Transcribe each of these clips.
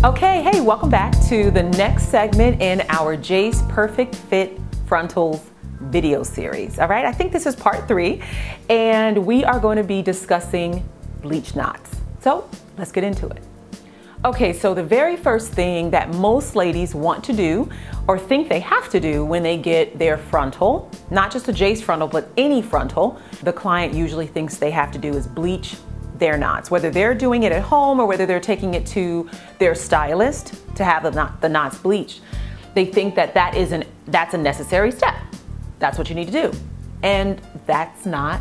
Okay, hey, welcome back to the next segment in our JACE Perfect Fit Frontals video series. All right, I think this is part 3, and we are going to be discussing bleach knots. So let's get into it. Okay, so the very first thing that most ladies want to do or think they have to do when they get their frontal, not just a JACE frontal, but any frontal, the client usually thinks they have to do is bleach their knots, whether they're doing it at home or whether they're taking it to their stylist to have the knots bleached. They think that that's a necessary step. That's what you need to do. And that's not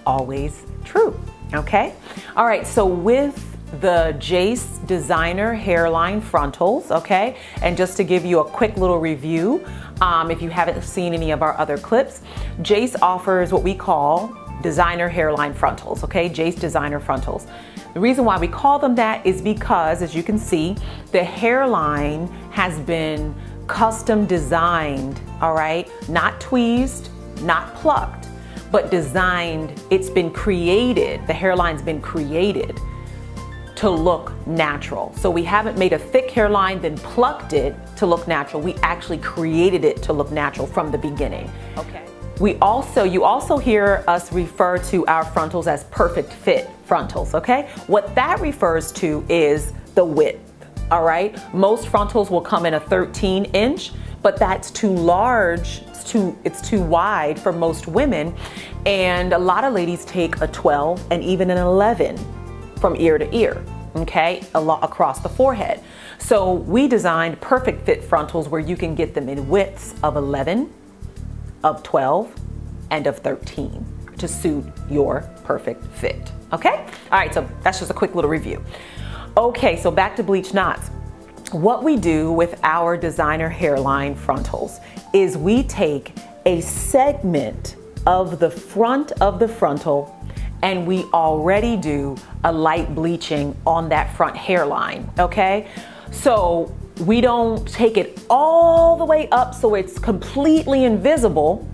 always true, okay? All right, so with the JACE Designer Hairline Frontals, okay? And just to give you a quick little review, if you haven't seen any of our other clips, JACE offers what we call Designer Hairline Frontals, okay? JACE Designer Frontals. The reason why we call them that is because, as you can see, the hairline has been custom designed, all right? Not tweezed, not plucked, but designed. It's been created, the hairline's been created to look natural. So we haven't made a thick hairline, then plucked it to look natural. We actually created it to look natural from the beginning, okay? You also hear us refer to our frontals as perfect fit frontals, okay? What that refers to is the width, all right? Most frontals will come in a 13-inch, but that's too large, it's too wide for most women. And a lot of ladies take a 12 and even an 11 from ear to ear, okay? Across the forehead. So we designed perfect fit frontals where you can get them in widths of 11, of 12, and of 13 to suit your perfect fit, okay? All right, so that's just a quick little review. Okay, so back to bleach knots. What we do with our designer hairline frontals is we take a segment of the front of the frontal and we already do a light bleaching on that front hairline, okay? So we don't take it all the way up so it's completely invisible.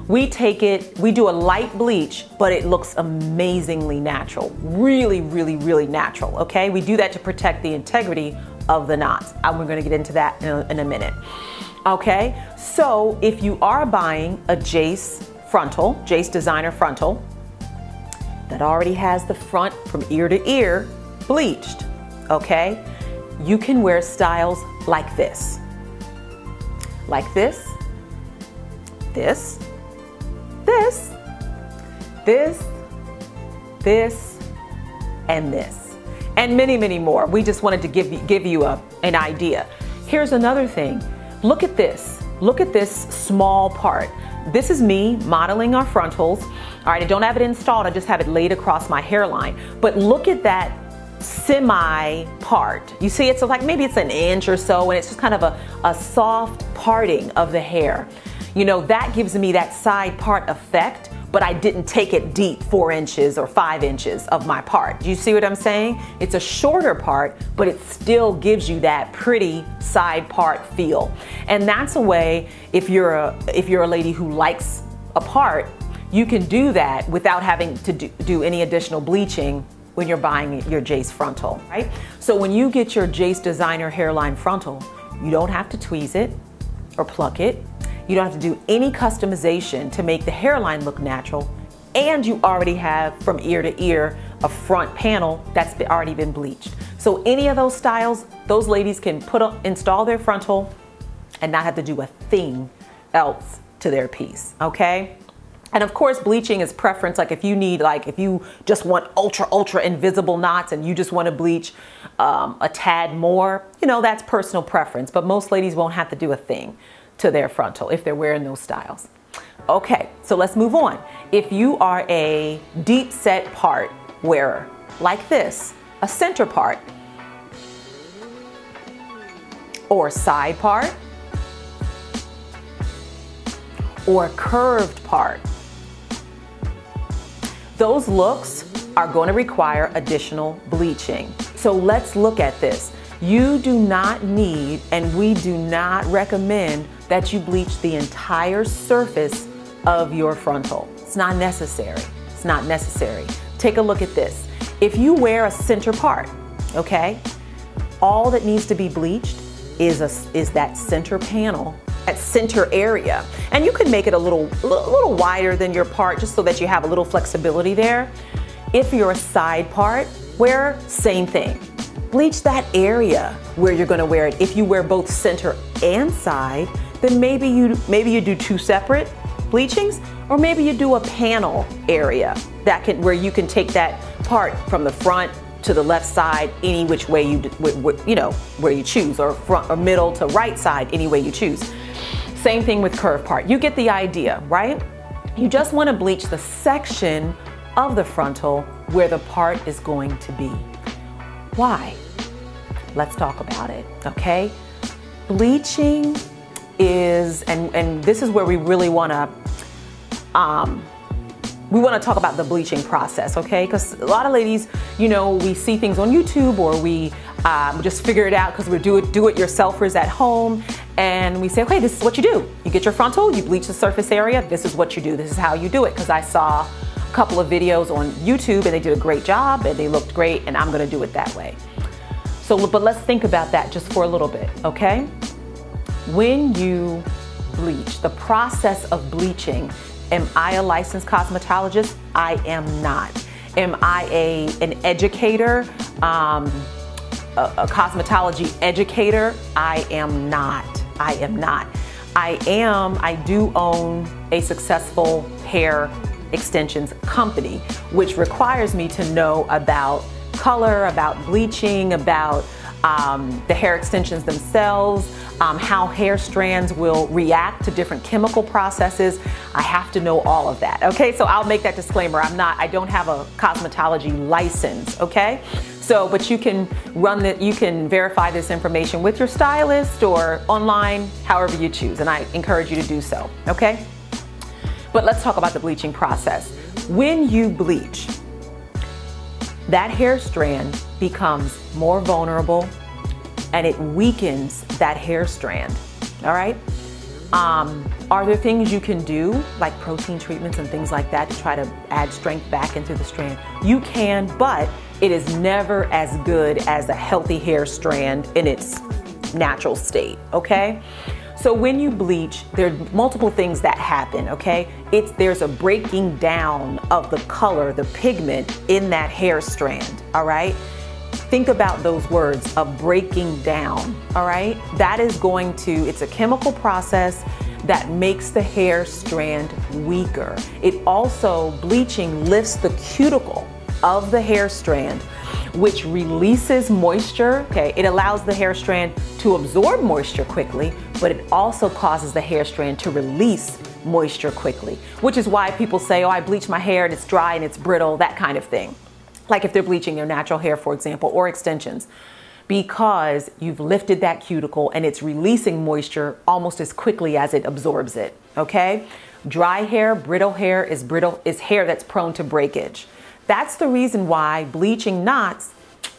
We do a light bleach, but it looks amazingly natural. Really, really, really natural, okay? We do that to protect the integrity of the knots. And we're gonna get into that in a minute. Okay, so if you are buying a JACE frontal, JACE Designer Frontal, that already has the front from ear to ear bleached, okay? You can wear styles like this. Like this, this, this, this, this, and this. And many, many more. We just wanted to give you an idea. Here's another thing. Look at this. Look at this small part. This is me modeling our frontals. All right, I don't have it installed. I just have it laid across my hairline. But look at that semi part. You see, it's like maybe it's an inch or so, and it's just kind of a soft parting of the hair. You know, that gives me that side part effect, but I didn't take it deep 4 inches or 5 inches of my part. Do you see what I'm saying? It's a shorter part, but it still gives you that pretty side part feel. And that's a way, if you're a lady who likes a part, you can do that without having to do any additional bleaching when you're buying your JACE frontal, right? So when you get your JACE Designer Hairline Frontal, you don't have to tweeze it or pluck it. You don't have to do any customization to make the hairline look natural. And you already have from ear to ear a front panel that's already been bleached. So any of those styles, those ladies can install their frontal and not have to do a thing else to their piece, okay? And of course, bleaching is preference. Like if you just want ultra invisible knots and you just want to bleach a tad more, you know, that's personal preference. But most ladies won't have to do a thing to their frontal if they're wearing those styles. Okay, so let's move on. If you are a deep set part wearer, like this, a center part, or side part, or a curved part, those looks are going to require additional bleaching. So let's look at this. You do not need, and we do not recommend that you bleach the entire surface of your frontal. It's not necessary. It's not necessary. Take a look at this. If you wear a center part, okay, all that needs to be bleached is that center panel, that center area. And you can make it a little wider than your part just so that you have a little flexibility there. If you're a side part, same thing. Bleach that area where you're gonna wear it. If you wear both center and side, then maybe you do 2 separate bleachings, or maybe you do a panel area where you can take that part from the front to the left side any which way where you choose, or front or middle to right side any way you choose. Same thing with curve part. You get the idea, right? You just want to bleach the section of the frontal where the part is going to be. Why? Let's talk about it, okay? Bleaching is, and this is where we really want to talk about the bleaching process, okay? Because a lot of ladies, we see things on YouTube, or we just figure it out because we're do-it-yourselfers at home, and we say, okay, this is what you do. You get your frontal, you bleach the surface area, this is what you do, this is how you do it, because I saw a couple of videos on YouTube and they did a great job and they looked great, and I'm gonna do it that way. So, but let's think about that just for a little bit, okay? When you bleach, the process of bleaching, am I a licensed cosmetologist? I am not. Am I an educator, a cosmetology educator? I am not. I am not. I do own a successful hair extensions company, which requires me to know about color, about bleaching, about the hair extensions themselves, how hair strands will react to different chemical processes. I have to know all of that, okay? So I'll make that disclaimer. I don't have a cosmetology license, okay? So, but you can you can verify this information with your stylist or online, however you choose, and I encourage you to do so, okay? But let's talk about the bleaching process. When you bleach, that hair strand becomes more vulnerable and it weakens that hair strand, all right? Are there things you can do, like protein treatments and things like that, to try to add strength back into the strand? You can, but it is never as good as a healthy hair strand in its natural state, okay? So when you bleach, there are multiple things that happen, okay? There's a breaking down of the color, the pigment in that hair strand, all right? Think about those words, of breaking down, all right? That is it's a chemical process that makes the hair strand weaker. It also, bleaching lifts the cuticle of the hair strand, which releases moisture, okay? It allows the hair strand to absorb moisture quickly, but it also causes the hair strand to release moisture quickly, which is why people say, oh, I bleach my hair and it's dry and it's brittle, that kind of thing. Like if they're bleaching their natural hair, for example, or extensions, because you've lifted that cuticle and it's releasing moisture almost as quickly as it absorbs it, okay? Dry hair, brittle hair is hair that's prone to breakage. That's the reason why bleaching knots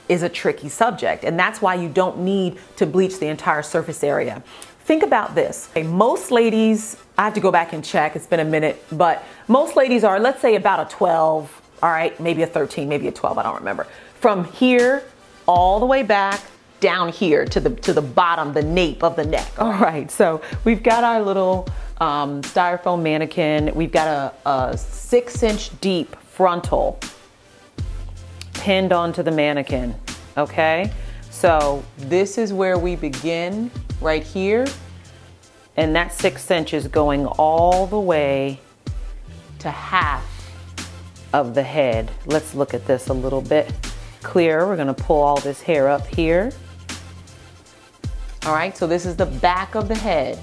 is a tricky subject, and that's why you don't need to bleach the entire surface area. Think about this. Okay, most ladies, I have to go back and check, it's been a minute, but most ladies are, let's say, about a 12, all right, maybe a 13, maybe a 12, I don't remember. From here all the way back down here to the bottom, the nape of the neck. All right, so we've got our little styrofoam mannequin. We've got a 6-inch deep frontal pinned onto the mannequin, okay? So this is where we begin, right here, and that 6 inches going all the way to half of the head. Let's look at this a little bit clearer. We're gonna pull all this hair up here. All right, so this is the back of the head.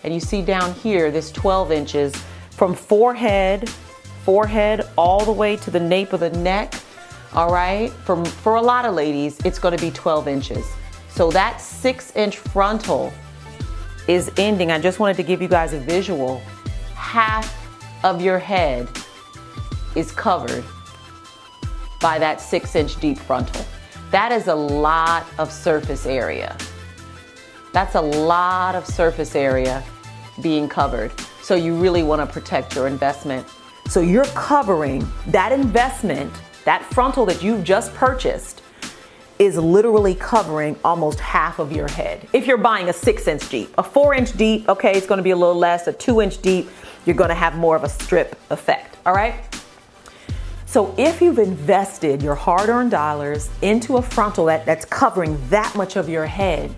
And you see down here, this 12 inches from forehead all the way to the nape of the neck. All right, for a lot of ladies, it's gonna be 12 inches. So that 6-inch frontal is ending. I just wanted to give you guys a visual. Half of your head is covered by that 6-inch deep frontal. That is a lot of surface area. That's a lot of surface area being covered. So you really want to protect your investment. So you're covering that investment, that frontal that you've just purchased is literally covering almost half of your head. If you're buying a 6-inch deep, a 4-inch deep, okay, it's gonna be a little less. A 2-inch deep, you're gonna have more of a strip effect, all right? So if you've invested your hard-earned dollars into a frontal that's covering that much of your head,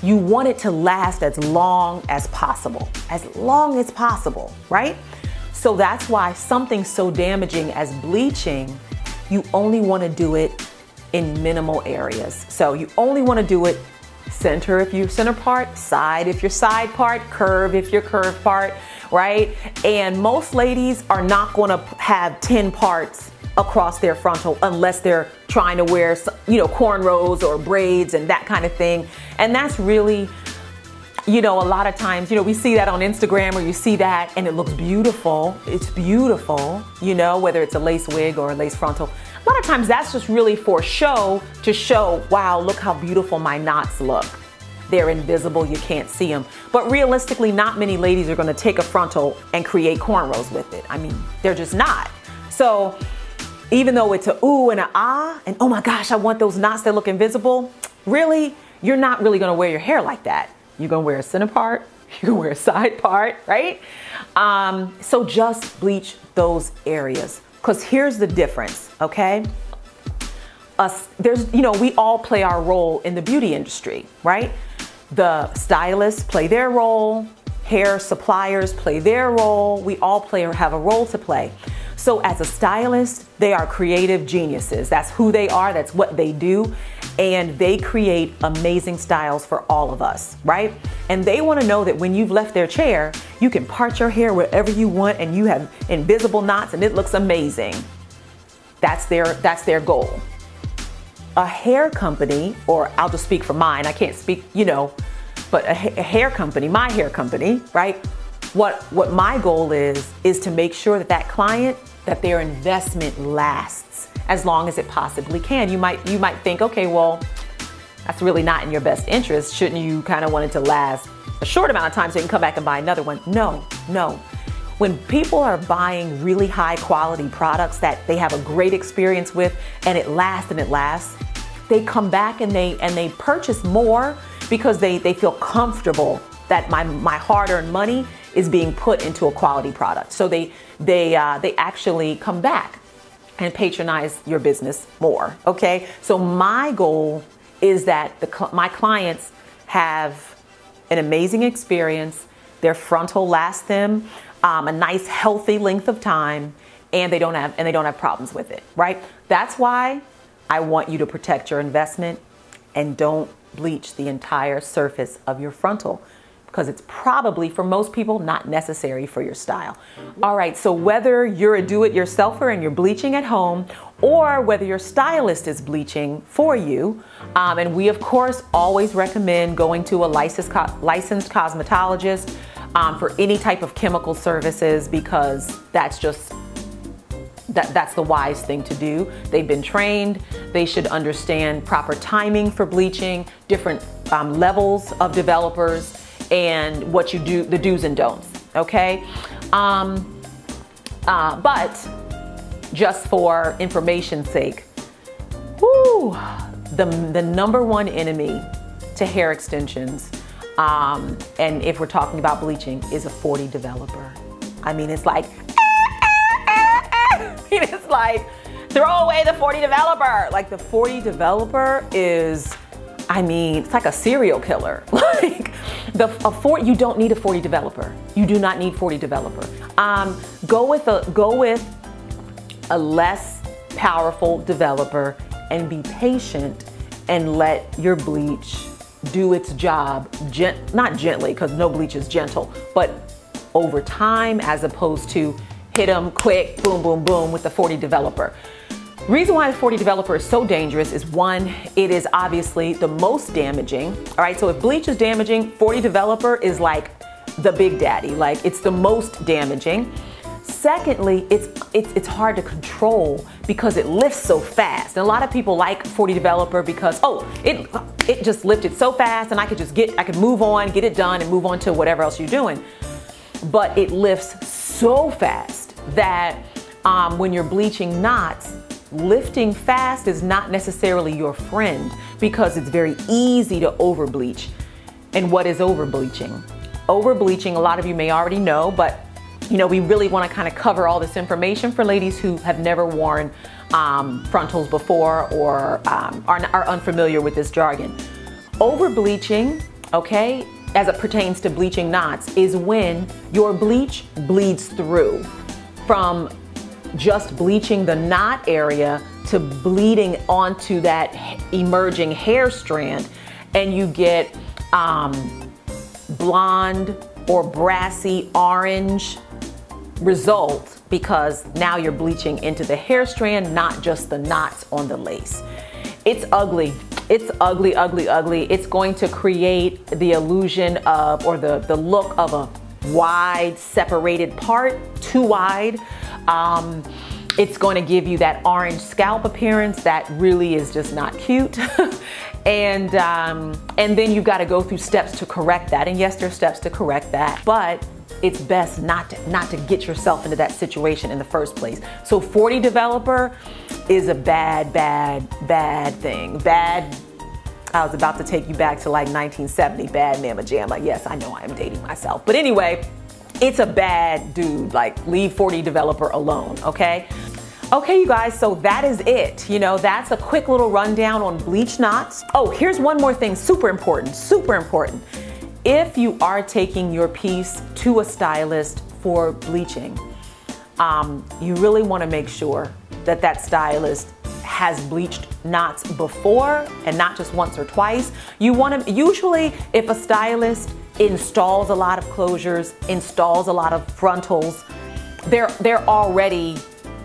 you want it to last as long as possible, right? So that's why something so damaging as bleaching, you only wanna do it in minimal areas. So you only wanna do it center if you're center part, side if you're side part, curve if you're curve part, right? And most ladies are not gonna have 10 parts across their frontal unless they're trying to wear, you know, cornrows or braids and that kind of thing. And that's really, you know, a lot of times, you know, we see that on Instagram, or you see that and it looks beautiful. It's beautiful, you know, whether it's a lace wig or a lace frontal. A lot of times that's just really for show, to show, wow, look how beautiful my knots look. They're invisible, you can't see them. But realistically, not many ladies are gonna take a frontal and create cornrows with it. I mean, they're just not. So even though it's a ooh and a ah, and oh my gosh, I want those knots that look invisible, really, you're not really gonna wear your hair like that. You're gonna wear a center part, you're gonna wear a side part, right? So just bleach those areas. Because here's the difference, okay? You know, we all play our role in the beauty industry, right? The stylists play their role, hair suppliers play their role. We all have a role to play. So as a stylist, they are creative geniuses. That's who they are, that's what they do. And they create amazing styles for all of us, right? And they want to know that when you've left their chair, you can part your hair wherever you want and you have invisible knots and it looks amazing. That's their goal. A hair company, or I'll just speak for mine, I can't speak, you know, but a hair company, my hair company, right? What my goal is to make sure that that client, that their investment lasts as long as it possibly can. You might think, okay, well, that's really not in your best interest. Shouldn't you kind of want it to last a short amount of time so you can come back and buy another one? No. When people are buying really high quality products that they have a great experience with and it lasts, they come back and they purchase more because they feel comfortable that my hard-earned money is being put into a quality product. So they actually come back and patronize your business more, okay? So my goal is that my clients have an amazing experience, their frontal lasts them a nice healthy length of time, and they don't have problems with it, right? That's why I want you to protect your investment and don't bleach the entire surface of your frontal, because it's probably, for most people, not necessary for your style. All right, so whether you're a do-it-yourselfer and you're bleaching at home, or whether your stylist is bleaching for you, and we of course always recommend going to a licensed cosmetologist for any type of chemical services, because that's the wise thing to do. They've been trained, they should understand proper timing for bleaching, different levels of developers, and what you do, the do's and don'ts, okay? But just for information's sake, the number one enemy to hair extensions, and if we're talking about bleaching, is a 40 developer. I mean, it's like, it's like, throw away the 40 developer. Like, the 40 developer is, I mean, it's like a serial killer. Like, you don't need a 40 developer. You do not need 40 developer. Go with a less powerful developer and be patient and let your bleach do its job, not gently, because no bleach is gentle, but over time, as opposed to hit them quick, boom, boom, boom with the 40 developer. Reason why the 40 developer is so dangerous is, one, it is obviously the most damaging. All right, so if bleach is damaging, 40 developer is like the big daddy, like it's the most damaging. Secondly, it's hard to control because it lifts so fast. And a lot of people like 40 developer because, oh, it just lifted so fast and I could move on, get it done and move on to whatever else you're doing. But it lifts so fast that when you're bleaching knots, lifting fast is not necessarily your friend. because it's very easy to overbleach. And what is overbleaching? Overbleaching, a lot of you may already know, but you know, we really want to kind of cover all this information for ladies who have never worn frontals before or are unfamiliar with this jargon. Overbleaching, okay, as it pertains to bleaching knots, is when your bleach bleeds through from just bleaching the knot area to bleeding onto that emerging hair strand, and you get blonde or brassy orange result because now you're bleaching into the hair strand, not just the knots on the lace. It's ugly. It's ugly, ugly, ugly. It's going to create the illusion of, or the look of a wide separated part, too wide. It's going to give you that orange scalp appearance that really is just not cute. And then you've got to go through steps to correct that. And yes, there's steps to correct that, but it's best not to get yourself into that situation in the first place. So 40 developer is a bad thing. Bad, I was about to take you back to like 1970, bad mamma jamma. Yes, I know I am dating myself. But anyway, it's a bad dude, like leave 40 developer alone, okay? Okay, you guys, so that is it. You know, that's a quick little rundown on bleach knots. Oh, here's one more thing, super important, super important. If you are taking your piece to a stylist for bleaching, you really want to make sure that that stylist has bleached knots before and not just once or twice. You want to, usually if a stylist installs a lot of closures, installs a lot of frontals, they're already,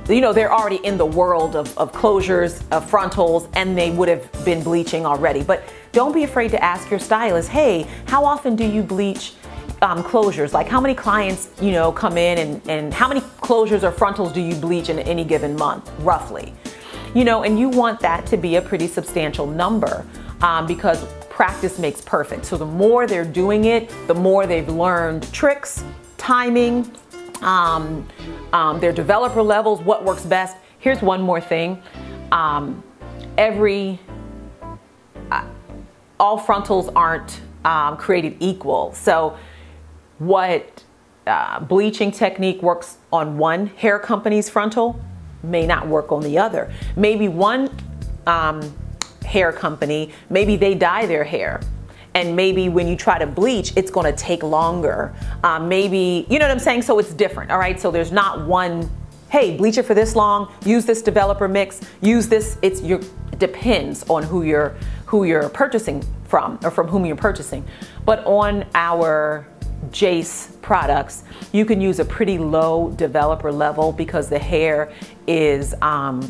you know, they're already in the world of closures, of frontals, and they would have been bleaching already. But don't be afraid to ask your stylist, hey, how often do you bleach closures? Like how many clients, you know, come in and how many closures or frontals do you bleach in any given month, roughly? You know, and you want that to be a pretty substantial number because practice makes perfect. So the more they're doing it, the more they've learned tricks, timing, their developer levels, what works best. Here's one more thing. All frontals aren't created equal. So what bleaching technique works on one hair company's frontal may not work on the other. Maybe one hair company, maybe they dye their hair. And maybe when you try to bleach, it's gonna take longer. Maybe, you know what I'm saying? So it's different, all right? So there's not one, hey, bleach it for this long, use this developer mix, use this, it depends on who you're purchasing from or from whom you're purchasing. But on our JACE products, you can use a pretty low developer level because the hair is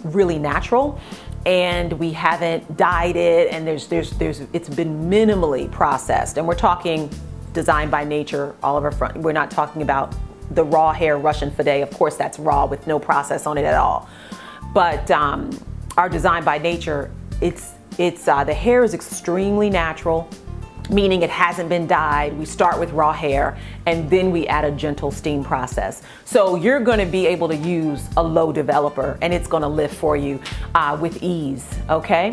really natural and we haven't dyed it, and it's been minimally processed. And we're talking designed by nature, all of our front. We're not talking about the raw hair Russian Fade. Of course, that's raw with no process on it at all. But our design by nature, the hair is extremely natural, meaning it hasn't been dyed. We start with raw hair and then we add a gentle steam process. So you're gonna be able to use a low developer and it's gonna lift for you with ease, okay?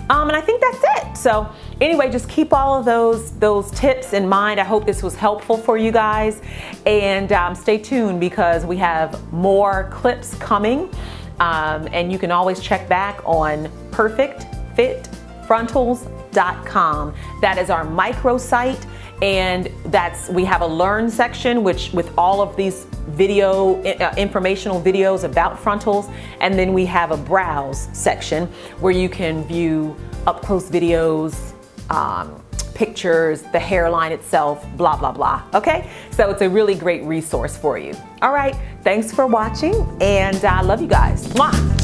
And I think that's it. So anyway, just keep all of those tips in mind. I hope this was helpful for you guys, and stay tuned because we have more clips coming, and you can always check back on perfectfitfrontals.com. That is our microsite, and we have a learn section which with all of these informational videos about frontals, and then we have a browse section where you can view up close videos, pictures, the hairline itself, blah blah blah. Okay, so it's a really great resource for you. All right, thanks for watching, and I love you guys. Mwah!